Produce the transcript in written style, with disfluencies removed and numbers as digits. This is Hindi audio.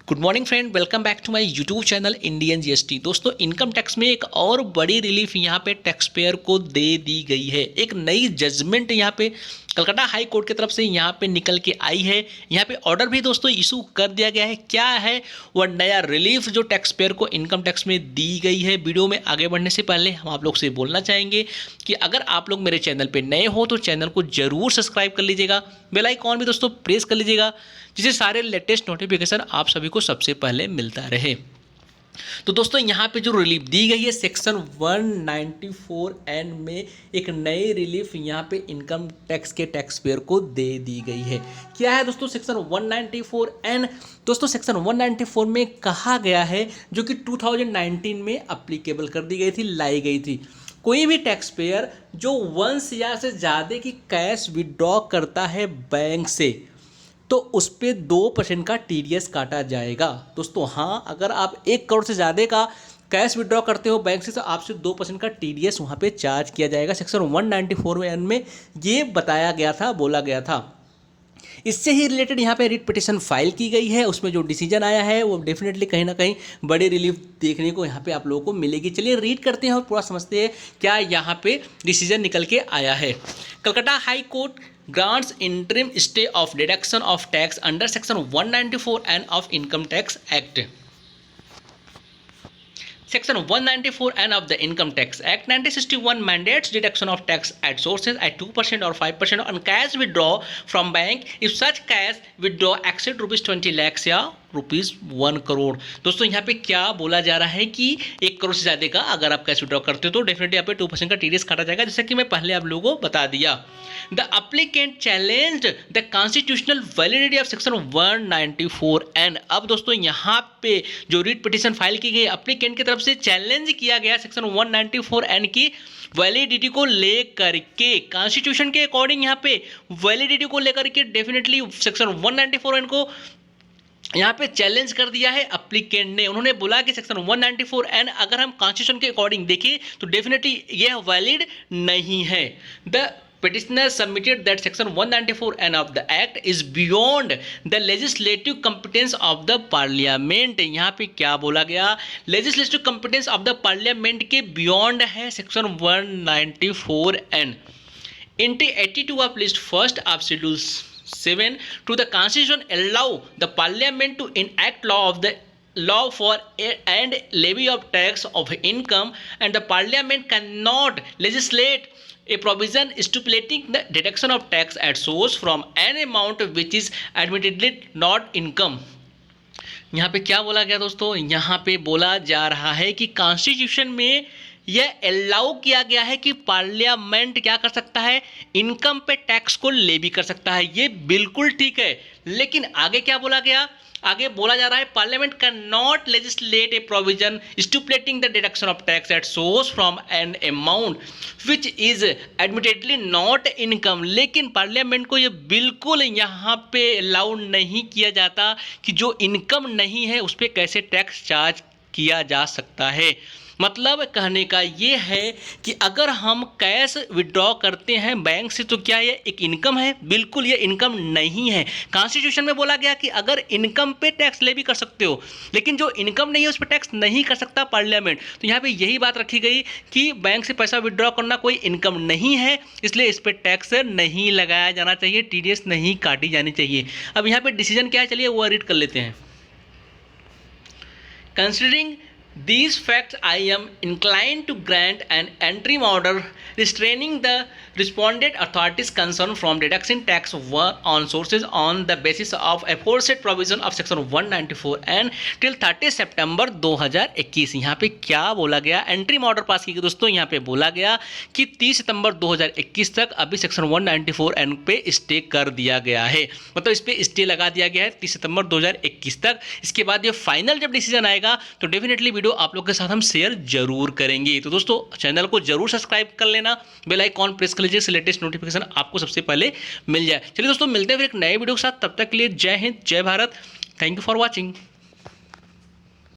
Good morning friend, welcome back to my YouTube channel Indian GST. दोस्तों, इनकम टैक्स में एक और बड़ी रिलीफ यहाँ पे टैक्स पेयर को दे दी गई है। एक नई जजमेंट यहाँ पे कलकत्ता हाई कोर्ट की तरफ से यहाँ पे निकल के आई है। यहाँ पे ऑर्डर भी दोस्तों इशू कर दिया गया है। क्या है वह नया रिलीफ जो टैक्स पेयर को इनकम टैक्स में दी गई है? वीडियो में आगे बढ़ने से पहले हम आप लोग से बोलना चाहेंगे कि अगर आप लोग मेरे चैनल पे नए हो तो चैनल को जरूर सब्सक्राइब कर लीजिएगा, बेल आइकॉन भी दोस्तों प्रेस कर लीजिएगा, जिससे सारे लेटेस्ट नोटिफिकेशन आप सभी को सबसे पहले मिलता रहे। तो दोस्तों, यहाँ पे जो रिलीफ दी गई है सेक्शन 194N में एक नई रिलीफ यहाँ पे इनकम टैक्स के टैक्स पेयर को दे दी गई है। क्या है दोस्तों सेक्शन 194N? दोस्तों, सेक्शन 194 में कहा गया है, जो कि 2019 में अप्लीकेबल कर दी गई थी, लाई गई थी। कोई भी टैक्स पेयर जो वंश या से ज़्यादा की कैश विड्रॉ करता है बैंक से, तो उस पर 2% का TDS काटा जाएगा। दोस्तों हाँ, अगर आप 1 करोड़ से ज़्यादा का कैश विड्रॉ करते हो बैंक से, तो आपसे 2% का TDS वहाँ पे चार्ज किया जाएगा। सेक्शन 194 में ये बताया गया था, बोला गया था। इससे ही रिलेटेड यहाँ पे रिट पिटिशन फाइल की गई है। उसमें जो डिसीजन आया है वो डेफिनेटली कहीं ना कहीं बड़ी रिलीफ देखने को यहाँ पे आप लोगों को मिलेगी। चलिए रीड करते हैं और पूरा समझते हैं क्या यहाँ पे डिसीजन निकल के आया है। Calcutta high court grants interim stay of deduction of tax under section 194N of Income Tax Act. Section 194N of the Income Tax Act 1961 mandates deduction of tax at sources at 2% or 5% on cash withdraw from bank if such cash withdraw exceed ₹20 lakhs या ₹1 करोड़। दोस्तों, यहाँ पे क्या बोला जा रहा है कि 1 करोड़ से ज़्यादा का अगर आप कैश विड्रॉ करते हो तो डेफिनेटली यहाँ पे 2% का TDS काटा जाएगा, जैसा कि मैं पहले आप लोगों को बता दिया। The applicant challenged the constitutional validity of section 194N। अब दोस्तों, यहाँ पे जो रिट पिटिशन फाइल की गई अप्लीकेंट की तरफ से चैलेंज किया गया सेक्शन 194N की वैलिडिटी को लेकर के, कॉन्स्टिट्यूशन के अकॉर्डिंग यहाँ पे वैलिडिटी को लेकर के डेफिनेटली सेक्शन 194N को यहाँ पे चैलेंज कर दिया है अप्लीकेंट ने। उन्होंने बोला कि सेक्शन 194N अगर हम कॉन्स्टिट्यूशन के अकॉर्डिंग देखें तो डेफिनेटली यह वैलिड नहीं है। The petitioner submitted that section 194N of the act is beyond the legislative competence of the parliament। यहाँ पे क्या बोला गया? legislative competence of the parliament के beyond है section 194N। Entry 82 of list first of schedule 7 to the constitution allow the parliament to enact law of the law for and levy of tax of income, and the parliament cannot legislate a provision stipulating the deduction of tax at source from an amount which is admittedly not income। यहाँ पे क्या बोला गया दोस्तों? यहाँ पे बोला जा रहा है कि कॉन्स्टिट्यूशन में यह अलाउ किया गया है कि पार्लियामेंट क्या कर सकता है, इनकम पे टैक्स को लेवी कर सकता है। ये बिल्कुल ठीक है, लेकिन आगे क्या बोला गया? आगे बोला जा रहा है parliament can not legislate a provision stipulating the deduction of tax at source from an amount which is admittedly not income. लेकिन पार्लियामेंट को ये बिल्कुल यहाँ पे अलाउ नहीं किया जाता कि जो इनकम नहीं है उस पर कैसे टैक्स चार्ज किया जा सकता है। मतलब कहने का ये है कि अगर हम कैश विड्रॉ करते हैं बैंक से तो क्या ये एक इनकम है? बिल्कुल ये इनकम नहीं है। कॉन्स्टिट्यूशन में बोला गया कि अगर इनकम पे टैक्स ले भी कर सकते हो, लेकिन जो इनकम नहीं है उस पर टैक्स नहीं कर सकता पार्लियामेंट। तो यहाँ पे यही बात रखी गई कि बैंक से पैसा विड्रॉ करना कोई इनकम नहीं है, इसलिए इस पर टैक्स नहीं लगाया जाना चाहिए, TDS नहीं काटी जानी चाहिए। अब यहाँ पे डिसीजन क्या है, चलिए वो रीड कर लेते हैं। Considering these facts, I am inclined to grant an interim order restraining the respondent authorities concerned from deducting tax on sources on the basis of aforesaid provision of section 194N till 30 सितंबर 2021। यहाँ पे क्या बोला गया? एंट्रीम ऑर्डर पास की गई दोस्तों। यहाँ पे बोला गया कि 30 सितंबर 2021 तक अभी सेक्शन 194N पे स्टे कर दिया गया है, मतलब इस पे स्टे लगा दिया गया है 30 सितंबर 2021 तक। इसके बाद ये फाइनल जब डिसीजन आएगा तो डेफिनेटली वीडियो आप लोग के साथ हम शेयर जरूर करेंगे। तो दोस्तों, चैनल को जरूर सब्सक्राइब कर लेना, बेल आइकॉन प्रेस कर लीजिए, लेटेस्ट नोटिफिकेशन आपको सबसे पहले मिल जाए। चलिए दोस्तों, मिलते हैं फिर एक नए वीडियो के साथ, तब तक के लिए जय हिंद, जय Bharat. Thank you for watching.